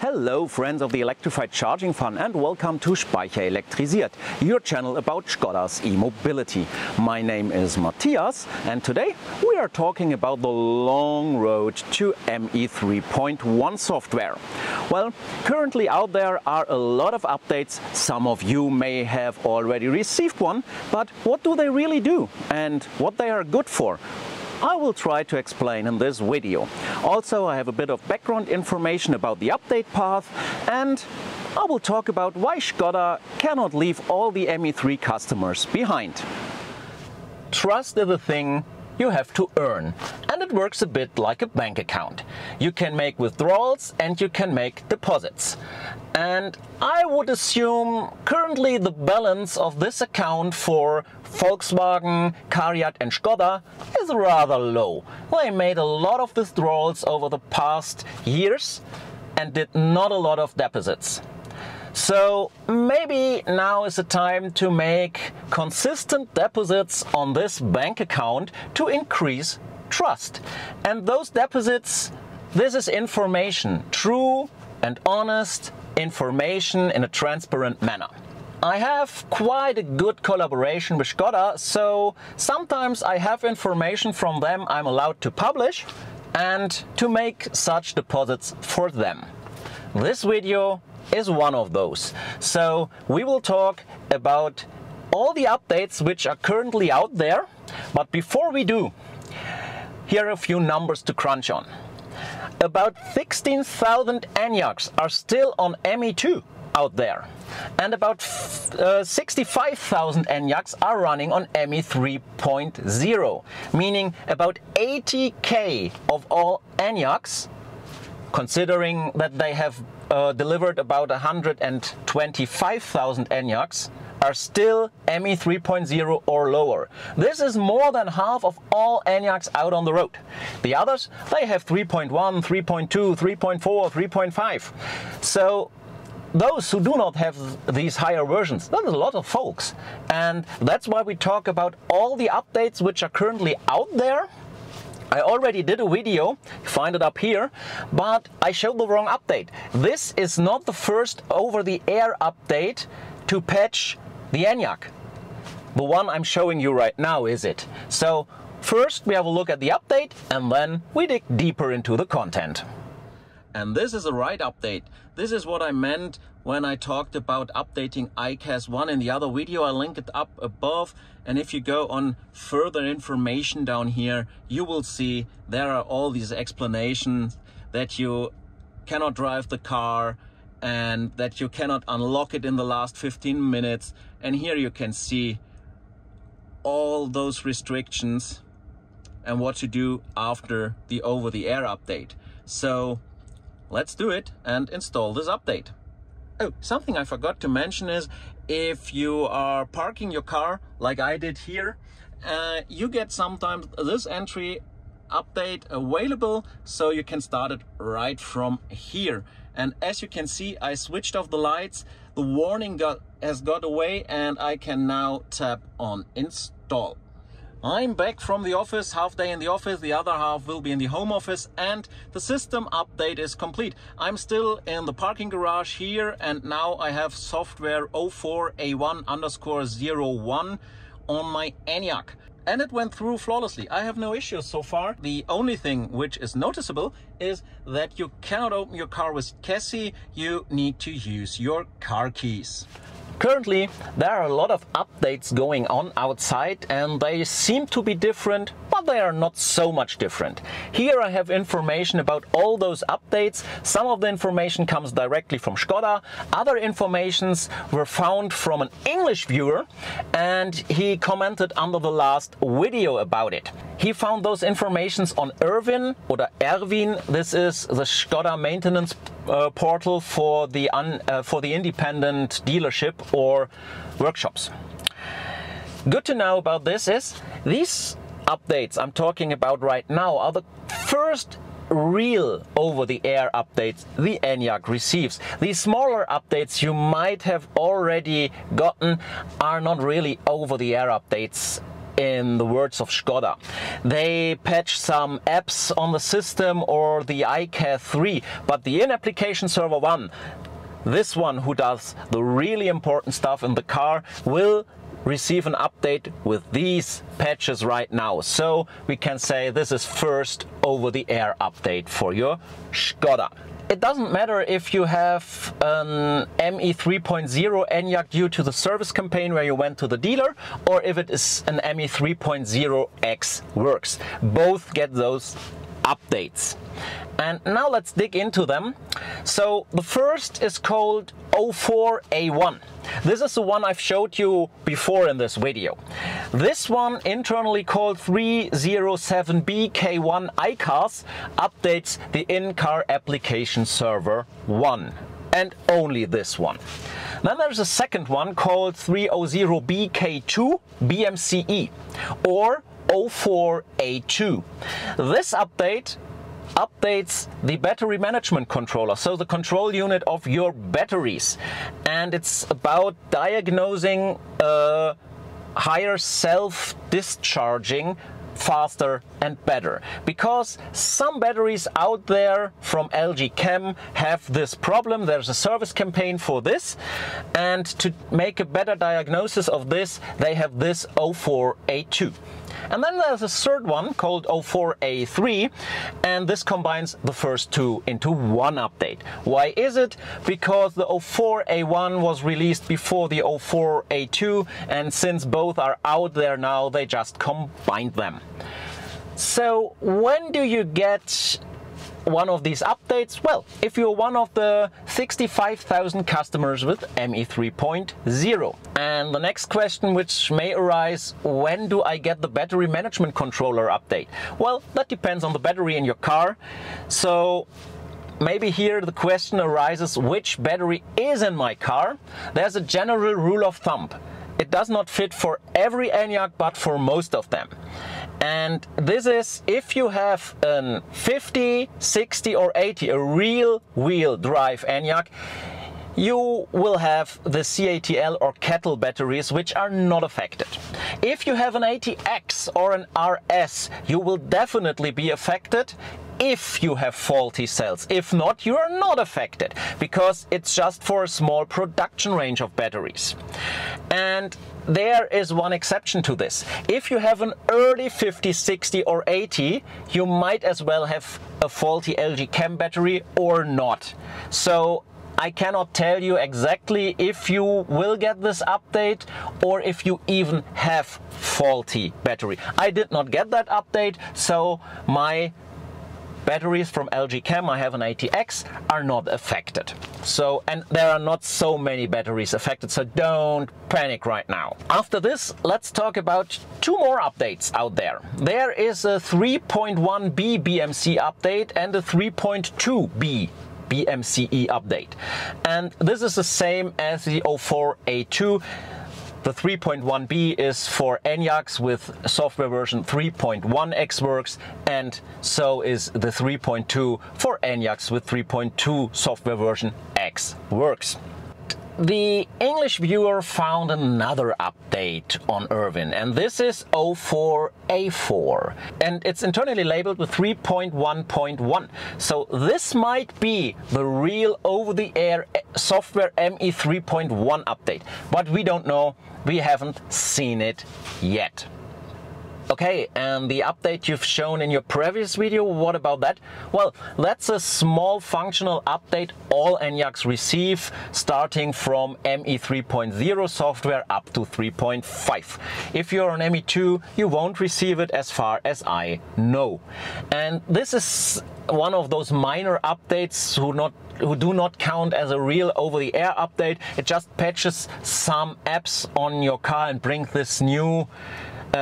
Hello friends of the electrified charging fun and welcome to Speicher Elektrisiert, your channel about Skoda's e-mobility. My name is Matthias and today we are talking about the long road to ME 3.1 software. Well, currently out there are a lot of updates. Some of you may have already received one, but what do they really do and what they are good for? I will try to explain in this video. Also, I have a bit of background information about the update path and I will talk about why Skoda cannot leave all the ME3 customers behind. Trust is a thing you have to earn, and it works a bit like a bank account. You can make withdrawals and you can make deposits. And I would assume currently the balance of this account for Volkswagen, CARIAD and Skoda is rather low. They made a lot of withdrawals over the past years and did not a lot of deposits. So maybe now is the time to make consistent deposits on this bank account to increase trust. And those deposits, this is information, true and honest information in a transparent manner. I have quite a good collaboration with Skoda, so sometimes I have information from them I'm allowed to publish and to make such deposits for them. This video is one of those. So we will talk about all the updates which are currently out there. But before we do, here are a few numbers to crunch on. About 16,000 ENYAQs are still on ME2 out there. And about 65,000 ENYAQs are running on ME 3.0, meaning about 80K of all ENYAQs, considering that they have delivered about 125,000 ENYAQs, are still ME 3.0 or lower. This is more than half of all ENYAQs out on the road. The others, they have 3.1, 3.2, 3.4, 3.5. So those who do not have these higher versions, that is a lot of folks. And that's why we talk about all the updates which are currently out there. I already did a video, find it up here, but I showed the wrong update. This is not the first over-the-air update to patch the ENYAQ. The one I'm showing you right now is it. So first we have a look at the update and then we dig deeper into the content. And this is the right update. This is what I meant when I talked about updating iCAS 1 in the other video. I link it up above. And if you go on further information down here, you will see there are all these explanations that you cannot drive the car and that you cannot unlock it in the last 15 minutes. And here you can see all those restrictions and what to do after the over-the-air update. So let's do it and install this update. Oh, something I forgot to mention is if you are parking your car like I did here, you get sometimes this entry update available, so you can start it right from here. And as you can see, I switched off the lights, the warning has got away and I can now tap on install. I'm back from the office, half day in the office, the other half will be in the home office, and the system update is complete. I'm still in the parking garage here and now I have software 04A1_01 on my ENYAQ. And it went through flawlessly. I have no issues so far. The only thing which is noticeable is that you cannot open your car with chassis. You need to use your car keys. Currently, there are a lot of updates going on outside and they seem to be different, but they are not so much different. Here I have information about all those updates. Some of the information comes directly from Skoda. Other informations were found from an English viewer and he commented under the last video about it. He found those informations on Erwin or Erwin. This is the Skoda maintenance portal for the independent dealership or workshops. Good to know about this is these updates I'm talking about right now are the first real over-the-air updates the ENYAQ receives. These smaller updates you might have already gotten are not really over-the-air updates in the words of Skoda. They patch some apps on the system or the ENYAQ 3, but the in-application server 1, this one who does the really important stuff in the car, will receive an update with these patches right now. So we can say this is first over-the-air update for your Skoda. It doesn't matter if you have an ME 3.0 ENYAQ due to the service campaign where you went to the dealer, or if it is an ME 3.0 X Works. Both get those updates. And now let's dig into them. So the first is called O4A1. This is the one I've showed you before in this video. This one, internally called 307BK1 iCars, updates the in-car application server 1. And only this one. Then there's a second one called 300BK2 BMCE, or O4A2. This update updates the battery management controller, so the control unit of your batteries, and it's about diagnosing higher self-discharging faster and better, because some batteries out there from LG Chem have this problem. There's a service campaign for this, and to make a better diagnosis of this, they have this O4A2. And then there's a third one called O4A3, and this combines the first two into one update. Why is it? Because the O4A1 was released before the O4A2, and since both are out there now, they just combined them. So when do you get one of these updates? Well, if you're one of the 65,000 customers with ME 3.0. And the next question which may arise, when do I get the battery management controller update? Well, that depends on the battery in your car. So maybe here the question arises, which battery is in my car? There's a general rule of thumb. It does not fit for every ENYAQ, but for most of them. And this is if you have an 50, 60 or 80, a real wheel drive ENYAQ, you will have the CATL or kettle batteries, which are not affected. If you have an 80X or an RS, you will definitely be affected if you have faulty cells. If not, you are not affected, because it's just for a small production range of batteries. And there is one exception to this. If you have an early 50, 60 or 80, you might as well have a faulty LG Chem battery or not. So I cannot tell you exactly if you will get this update or if you even have faulty battery. I did not get that update, so my batteries from LG Chem, I have an 80X, are not affected. So, and there are not so many batteries affected, so don't panic right now. After this, let's talk about two more updates out there. There is a 3.1B BMC update and a 3.2B BMCE update. And this is the same as the O4A2. The 3.1B is for ENYAQs with software version 3.1 X Works, and so is the 3.2 for ENYAQs with 3.2 software version X Works. The English viewer found another update on Irvin, and this is O4A4, and it's internally labeled with 3.1.1. So this might be the real over-the-air software ME 3.1 update, but we don't know. We haven't seen it yet. Okay, and the update you've shown in your previous video, what about that? Well, that's a small functional update all ENYAQs receive, starting from ME 3.0 software up to 3.5. If you're on ME 2, you won't receive it as far as I know. And this is one of those minor updates who do not count as a real over-the-air update. It just patches some apps on your car and brings this new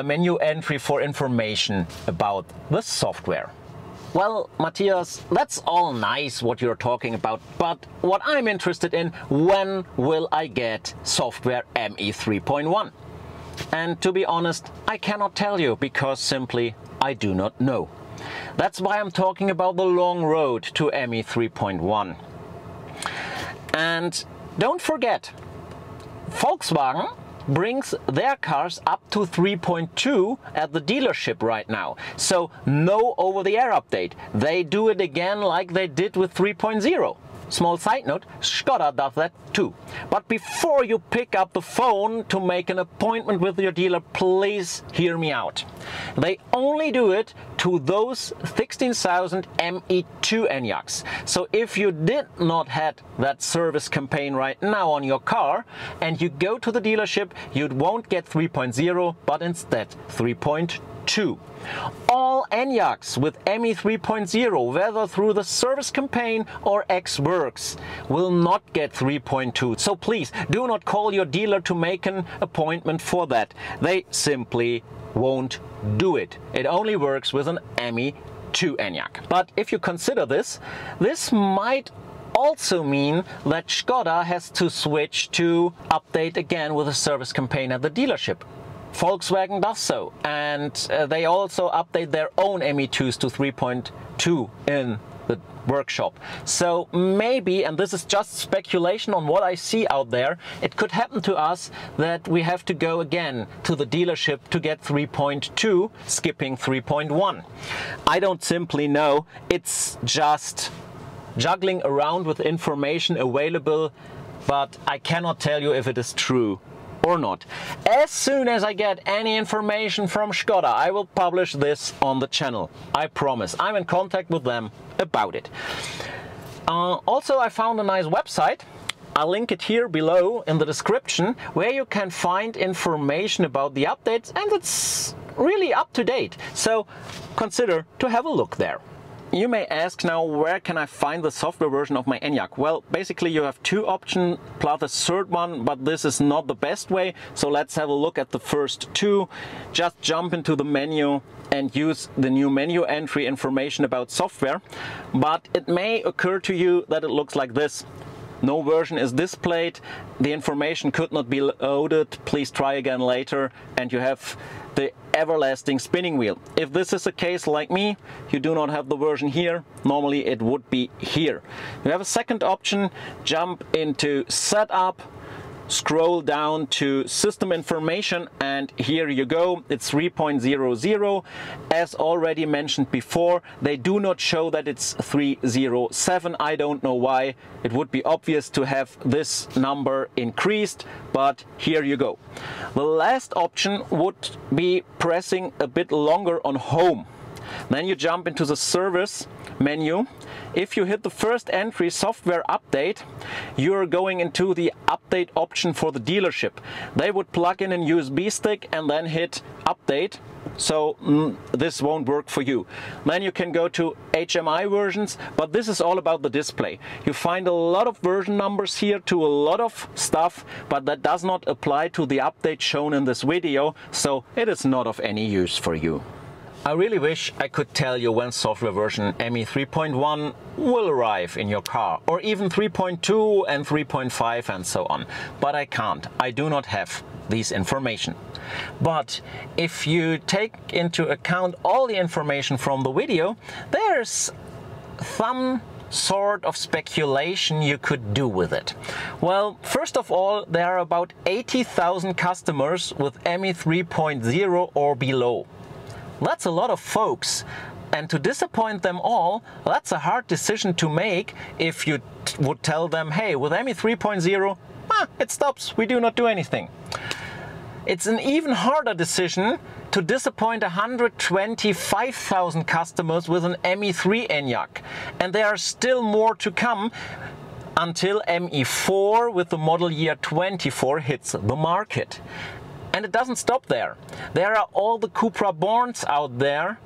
menu entry for information about the software. Well, Matthias, that's all nice what you're talking about, but what I'm interested in, when will I get software ME 3.1? And to be honest, I cannot tell you, because simply I do not know. That's why I'm talking about the long road to ME 3.1. And don't forget, Volkswagen brings their cars up to 3.2 at the dealership right now. So no over-the-air update. They do it again like they did with 3.0. Small side note, Skoda does that too. But before you pick up the phone to make an appointment with your dealer, please hear me out. They only do it to those 16,000 ME2 ENYAQs. So if you did not have that service campaign right now on your car and you go to the dealership, you won't get 3.0 but instead 3.2. All ENYAQs with ME 3.0, whether through the service campaign or ex-works, will not get 3.2. So please do not call your dealer to make an appointment for that. They simply won't do it. It only works with an ME 2 ENYAQ. But if you consider this might also mean that Skoda has to switch to update again with a service campaign at the dealership. Volkswagen does so, and they also update their own ME2s to 3.2 in the workshop. So maybe, and this is just speculation on what I see out there, it could happen to us that we have to go again to the dealership to get 3.2, skipping 3.1. I don't simply know, it's just juggling around with information available, but I cannot tell you if it is true or not. As soon as I get any information from Skoda, I will publish this on the channel. I promise. I'm in contact with them about it. Also, I found a nice website. I'll link it here below in the description, where you can find information about the updates, and it's really up to date. So consider to have a look there. You may ask now, where can I find the software version of my ENYAQ? Well, basically you have two options plus a third one, but this is not the best way. So let's have a look at the first two. Just jump into the menu and use the new menu entry information about software. But it may occur to you that it looks like this. No version is displayed, the information could not be loaded, please try again later, and you have the everlasting spinning wheel. If this is a case like me, you do not have the version here, normally it would be here. You have a second option, jump into Setup, scroll down to System Information, and here you go, it's 3.00. As already mentioned before, they do not show that it's 307. I don't know why. It would be obvious to have this number increased, but here you go. The last option would be pressing a bit longer on Home. Then you jump into the Service menu. If you hit the first entry, Software Update, you're going into the update option for the dealership. They would plug in a USB stick and then hit Update. So this won't work for you. Then you can go to HMI versions, but this is all about the display. You find a lot of version numbers here to a lot of stuff, but that does not apply to the update shown in this video, so it is not of any use for you. I really wish I could tell you when software version ME 3.1 will arrive in your car, or even 3.2 and 3.5 and so on, but I can't. I do not have this information. But if you take into account all the information from the video, there's some sort of speculation you could do with it. Well, first of all, there are about 80,000 customers with ME 3.0 or below. That's a lot of folks, and to disappoint them all, that's a hard decision to make if you would tell them, hey, with ME 3.0, it stops, we do not do anything. It's an even harder decision to disappoint 125,000 customers with an ME3 ENYAQ, and there are still more to come until ME4 with the model year 24 hits the market. And it doesn't stop there. There are all the Cupra Borns out there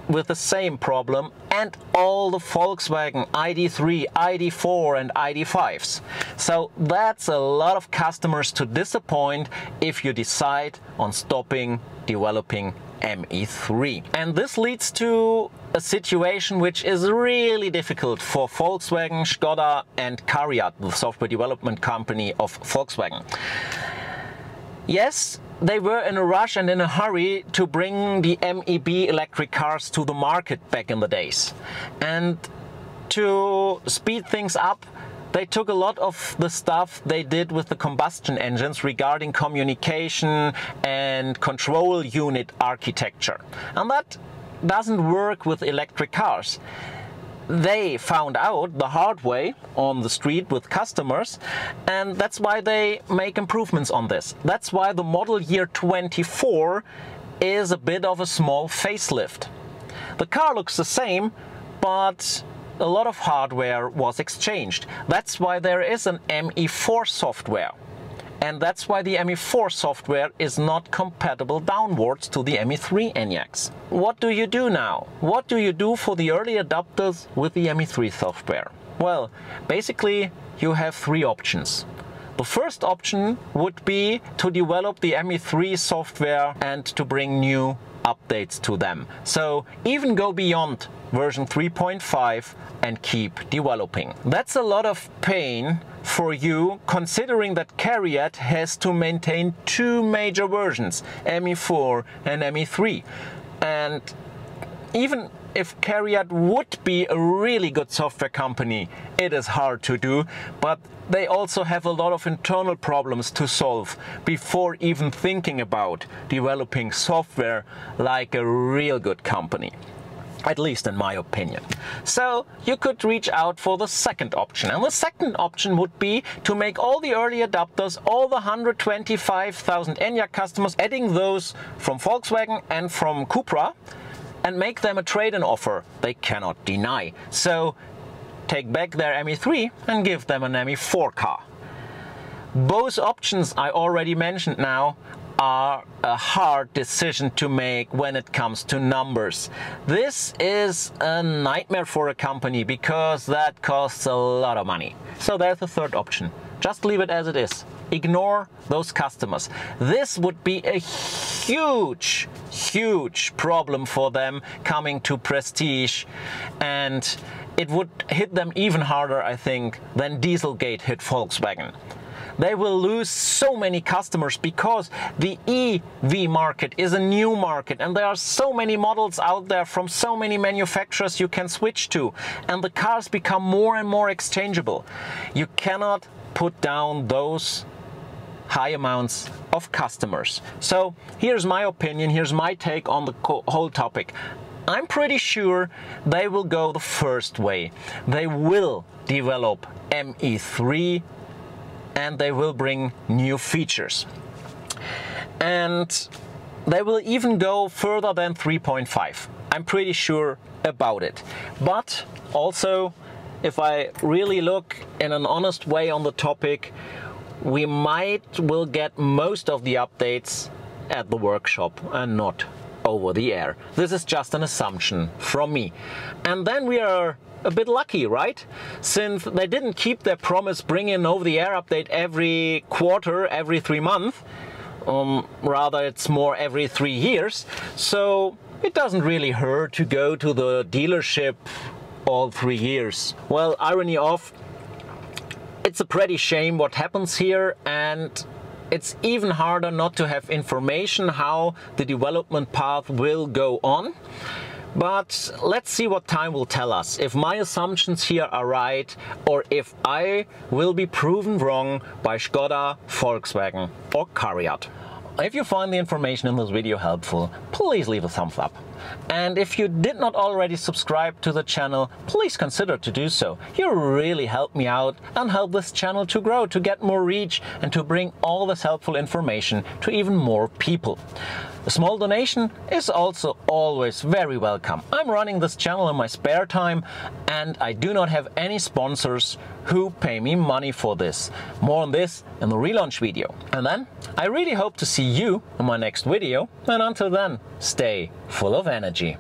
with the same problem, and all the Volkswagen ID3, ID4 and ID5s. So that's a lot of customers to disappoint if you decide on stopping developing ME3. And this leads to a situation which is really difficult for Volkswagen, Skoda and CARIAD, the software development company of Volkswagen. Yes, they were in a rush and in a hurry to bring the MEB electric cars to the market back in the days. And to speed things up, they took a lot of the stuff they did with the combustion engines regarding communication and control unit architecture. And that doesn't work with electric cars. They found out the hard way on the street with customers, and that's why they make improvements on this. That's why the model year 24 is a bit of a small facelift. The car looks the same, but a lot of hardware was exchanged. That's why there is an ME4 software. And that's why the ME4 software is not compatible downwards to the ME3 ENYAQs. What do you do now? What do you do for the early adopters with the ME3 software? Well, basically you have three options. The first option would be to develop the ME3 software and to bring new updates to them. So even go beyond version 3.5 and keep developing. That's a lot of pain for you, considering that CARIAD has to maintain two major versions, ME4 and ME3. And even if CARIAD would be a really good software company, it is hard to do, but they also have a lot of internal problems to solve before even thinking about developing software like a real good company. At least in my opinion. So you could reach out for the second option. And the second option would be to make all the early adopters, all the 125,000 ENYAQ customers, adding those from Volkswagen and from Cupra, and make them a trade-in offer they cannot deny. So take back their ME3 and give them an ME4 car. Both options I already mentioned now are a hard decision to make when it comes to numbers. This is a nightmare for a company because that costs a lot of money. So there's the third option. Just leave it as it is. Ignore those customers. This would be a huge problem for them coming to Prestige, and it would hit them even harder, I think, than Dieselgate hit Volkswagen. They will lose so many customers because the EV market is a new market and there are so many models out there from so many manufacturers you can switch to, and the cars become more and more exchangeable. You cannot put down those high amounts of customers. So here's my opinion, here's my take on the whole topic. I'm pretty sure they will go the first way. They will develop ME3 and they will bring new features. And they will even go further than 3.5. I'm pretty sure about it. But also, if I really look in an honest way on the topic, we will get most of the updates at the workshop and not over the air. This is just an assumption from me. And then we are a bit lucky, right? Since they didn't keep their promise, bring in over-the-air update every quarter, every 3 months. Rather, it's more every 3 years. So it doesn't really hurt to go to the dealership all 3 years. Well, irony off, it's a pretty shame what happens here, and it's even harder not to have information how the development path will go on. But let's see what time will tell us, if my assumptions here are right or if I will be proven wrong by Skoda, Volkswagen or CARIAD. If you find the information in this video helpful, please leave a thumbs up. And if you did not already subscribe to the channel, please consider to do so. You really help me out and help this channel to grow, to get more reach and to bring all this helpful information to even more people. A small donation is also always very welcome. I'm running this channel in my spare time and I do not have any sponsors who pay me money for this. More on this in the relaunch video. And then I really hope to see you in my next video, and until then, stay full of energy.